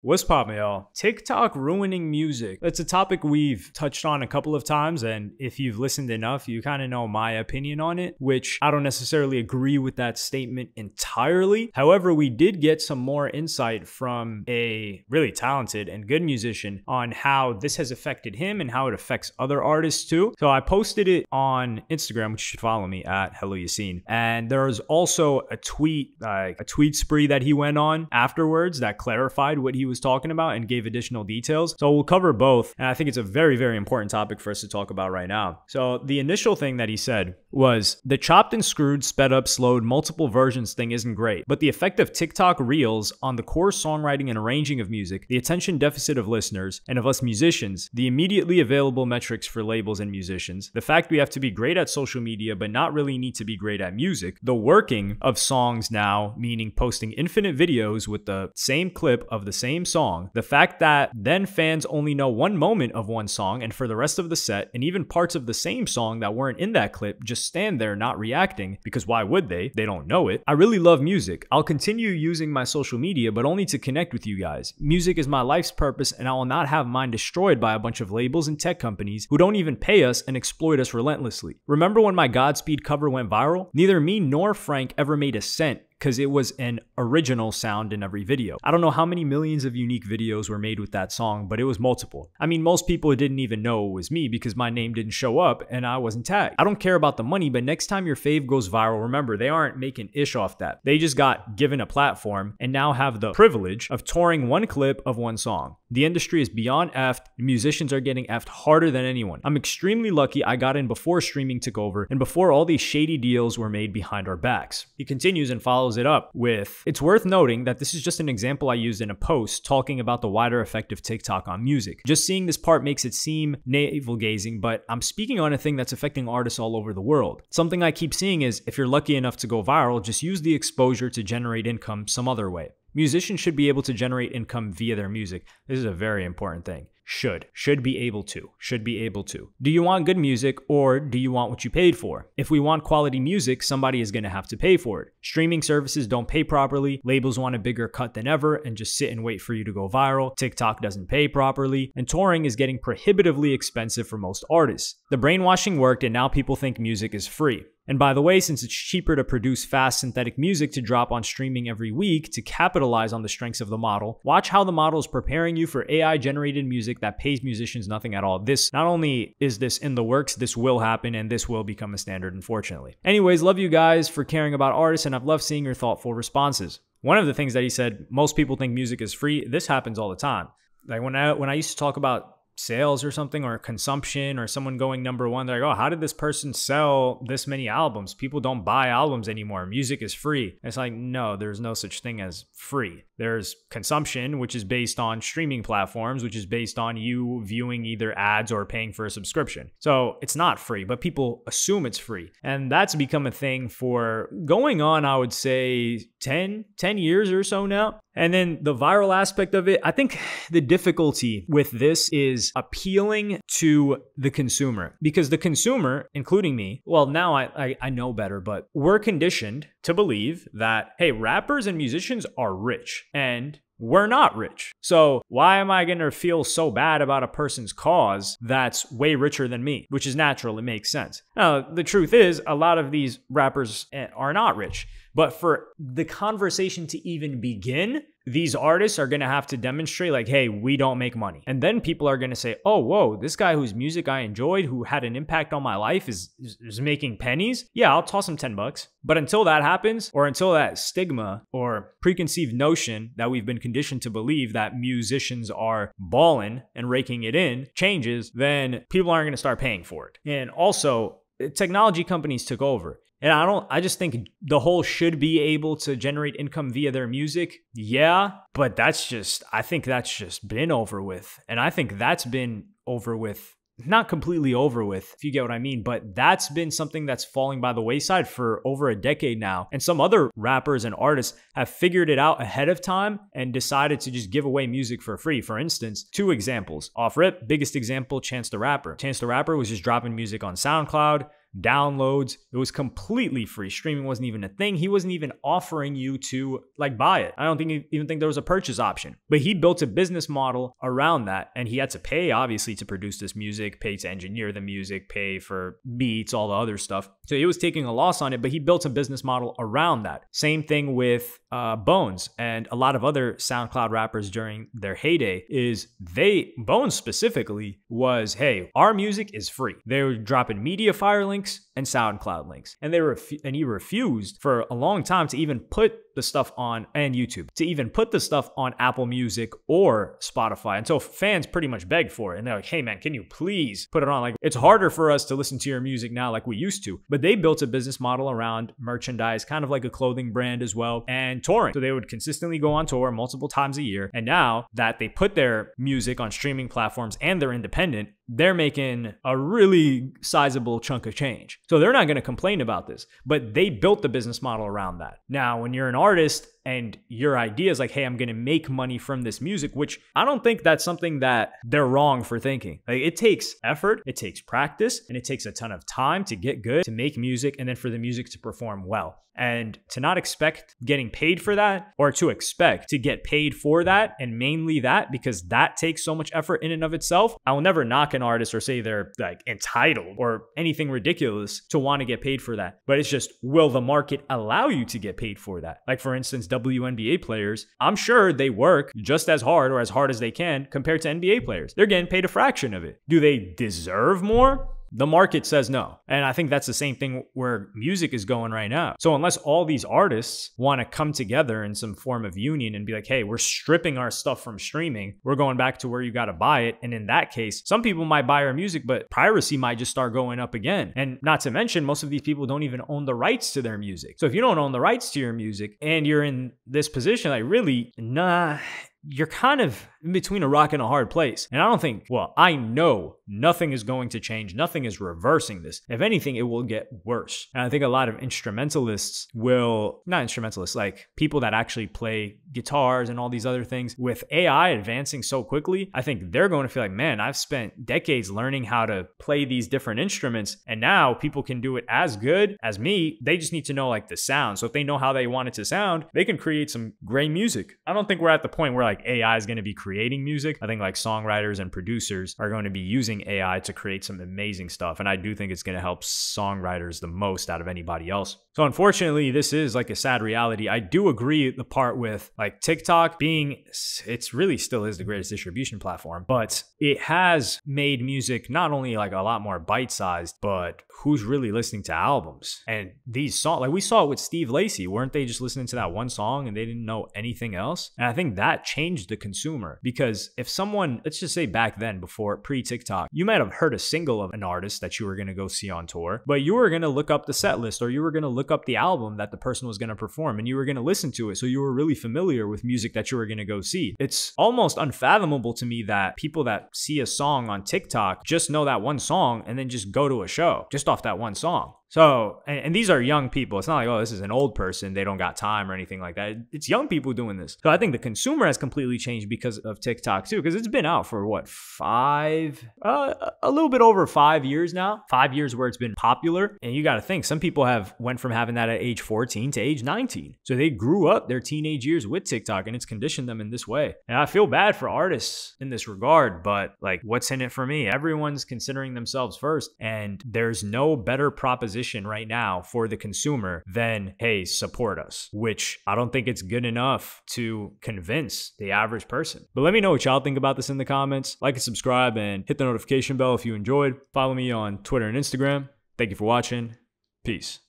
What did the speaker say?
What's poppin', y'all? TikTok ruining music. It's a topic we've touched on a couple of times, and if you've listened enough, you kind of know my opinion on it, which I don't necessarily agree with that statement entirely. However, we did get some more insight from a really talented and good musician on how this has affected him and how it affects other artists too. So I posted it on Instagram, which you should follow me at helloyassine. And there was also a tweet spree that he went on afterwards that clarified what he was talking about and gave additional details. So we'll cover both. And I think it's a very, very important topic for us to talk about right now. So the initial thing that he said was the chopped and screwed, sped up, slowed, multiple versions thing isn't great, but the effect of TikTok reels on the core songwriting and arranging of music, the attention deficit of listeners and of us musicians, the immediately available metrics for labels and musicians, the fact we have to be great at social media but not really need to be great at music, the working of songs now, meaning posting infinite videos with the same clip of the same song, the fact that then fans only know one moment of one song and for the rest of the set, and even parts of the same song that weren't in that clip just stand there not reacting, because why would they? They don't know it. I really love music. I'll continue using my social media, but only to connect with you guys. Music is my life's purpose, and I will not have mine destroyed by a bunch of labels and tech companies who don't even pay us and exploit us relentlessly. Remember when my Godspeed cover went viral? Neither me nor Frank ever made a cent, because it was an original sound in every video. I don't know how many millions of unique videos were made with that song, but it was multiple. I mean, most people didn't even know it was me because my name didn't show up and I wasn't tagged. I don't care about the money, but next time your fave goes viral, remember, they aren't making ish off that. They just got given a platform and now have the privilege of touring one clip of one song. The industry is beyond effed. Musicians are getting effed harder than anyone. I'm extremely lucky I got in before streaming took over and before all these shady deals were made behind our backs. He continues and follows it up with, it's worth noting that this is just an example I used in a post talking about the wider effect of TikTok on music. Just seeing this part makes it seem navel-gazing, but I'm speaking on a thing that's affecting artists all over the world. Something I keep seeing is, if you're lucky enough to go viral, just use the exposure to generate income some other way. Musicians should be able to generate income via their music. This is a very important thing. Should be able to. Do you want good music or do you want what you paid for? If we want quality music, somebody is going to have to pay for it. Streaming services don't pay properly. Labels want a bigger cut than ever and just sit and wait for you to go viral. TikTok doesn't pay properly, and touring is getting prohibitively expensive for most artists. The brainwashing worked and now people think music is free. And by the way, since it's cheaper to produce fast synthetic music to drop on streaming every week to capitalize on the strengths of the model, watch how the model is preparing you for AI-generated music that pays musicians nothing at all. This, not only is this in the works, this will happen and this will become a standard, unfortunately. Anyways, love you guys for caring about artists, and I've loved seeing your thoughtful responses. One of the things that he said, most people think music is free. This happens all the time. Like when I used to talk about sales or something, or consumption, or someone going #1, they're like, oh, how did this person sell this many albums? People don't buy albums anymore. Music is free. It's like, no, there's no such thing as free. There's consumption, which is based on streaming platforms, which is based on you viewing either ads or paying for a subscription. So it's not free, but people assume it's free. And that's become a thing for going on, I would say, 10 years or so now. And then the viral aspect of it, I think the difficulty with this is appealing to the consumer, because the consumer, including me, well, now I know better, but we're conditioned to believe that, hey, rappers and musicians are rich and we're not rich. So why am I going to feel so bad about a person's cause that's way richer than me? Which is natural. It makes sense. Now, the truth is, a lot of these rappers are not rich. But for the conversation to even begin, these artists are going to have to demonstrate like, hey, we don't make money. And then people are going to say, oh, whoa, this guy whose music I enjoyed, who had an impact on my life is making pennies. Yeah, I'll toss him $10. But until that happens, or until that stigma or preconceived notion that we've been conditioned to believe that musicians are balling and raking it in changes, then people aren't going to start paying for it. And also, technology companies took over. And I just think the whole should be able to generate income via their music. Yeah, but I think that's just been over with. And I think that's been over with, not completely over with, if you get what I mean, but that's been something that's falling by the wayside for over a decade now. And some other rappers and artists have figured it out ahead of time and decided to just give away music for free. For instance, 2 examples. Off rip, biggest example, Chance the Rapper. Chance the Rapper was just dropping music on SoundCloud, downloads. It was completely free. Streaming wasn't even a thing. He wasn't even offering you to like buy it. I don't even think there was a purchase option. But he built a business model around that, and he had to pay obviously to produce this music, pay to engineer the music, pay for beats, all the other stuff. So he was taking a loss on it, but he built a business model around that. Same thing with Bones and a lot of other SoundCloud rappers during their heyday. Bones specifically was, hey, our music is free. They were dropping Mediafire links and SoundCloud links, and he refused for a long time to even put the stuff on, and YouTube, to even put the stuff on Apple Music or Spotify until fans pretty much begged for it. And they're like, hey man, can you please put it on? Like, it's harder for us to listen to your music now like we used to. But they built a business model around merchandise, kind of like a clothing brand as well, and touring. So they would consistently go on tour multiple times a year. And now that they put their music on streaming platforms and they're independent, they're making a really sizable chunk of change. So they're not going to complain about this, but they built the business model around that. Now, when you're an artist and your idea is like, hey, I'm going to make money from this music, which I don't think that's something that they're wrong for thinking. Like, it takes effort, it takes practice, and it takes a ton of time to get good, to make music, and then for the music to perform well. And to not expect getting paid for that, or to expect to get paid for that, and mainly that, because that takes so much effort in and of itself. I will never knock an artist or say they're like entitled or anything ridiculous to want to get paid for that. But it's just, will the market allow you to get paid for that? Like, for instance, WNBA players, I'm sure they work just as hard or as hard as they can compared to NBA players. They're getting paid a fraction of it. Do they deserve more? The market says no. And I think that's the same thing where music is going right now. So unless all these artists want to come together in some form of union and be like, hey, we're stripping our stuff from streaming, we're going back to where you got to buy it. And in that case, some people might buy our music, but piracy might just start going up again. And not to mention, most of these people don't even own the rights to their music. So if you don't own the rights to your music and you're in this position, like, really, you're kind of in between a rock and a hard place. And I don't think, well, I know nothing is going to change. Nothing is reversing this. If anything, it will get worse. And I think a lot of instrumentalists like people that actually play guitars and all these other things, with AI advancing so quickly, I think they're going to feel like, man, I've spent decades learning how to play these different instruments, and now people can do it as good as me. They just need to know like the sound. So if they know how they want it to sound, they can create some great music. I don't think we're at the point where like AI is going to be creating music. I think like songwriters and producers are going to be using AI to create some amazing stuff. And I do think it's going to help songwriters the most out of anybody else. So unfortunately, this is like a sad reality. I do agree the part with like TikTok being, it's really still is the greatest distribution platform, but it has made music not only like a lot more bite-sized, but who's really listening to albums? And these songs, like we saw it with Steve Lacy, weren't they just listening to that one song and they didn't know anything else? And I think that changed the consumer, because if someone, let's just say back then, before pre-TikTok, you might have heard a single of an artist that you were going to go see on tour, but you were going to look up the set list, or you were going to look up the album that the person was going to perform, and you were going to listen to it. So you were really familiar with music that you were going to go see. It's almost unfathomable to me that people that see a song on TikTok just know that one song and then just go to a show just off that one song. So, and these are young people. It's not like, oh, this is an old person, they don't got time or anything like that. It's young people doing this. So I think the consumer has completely changed because of TikTok too, because it's been out for what, a little bit over 5 years now. 5 years where it's been popular. And you got to think, some people have went from having that at age 14 to age 19. So they grew up their teenage years with TikTok, and it's conditioned them in this way. And I feel bad for artists in this regard, but like, what's in it for me? Everyone's considering themselves first, and there's no better proposition right now for the consumer than, hey, support us, which I don't think it's good enough to convince the average person. But let me know what y'all think about this in the comments. Like and subscribe and hit the notification bell if you enjoyed. Follow me on Twitter and Instagram. Thank you for watching. Peace.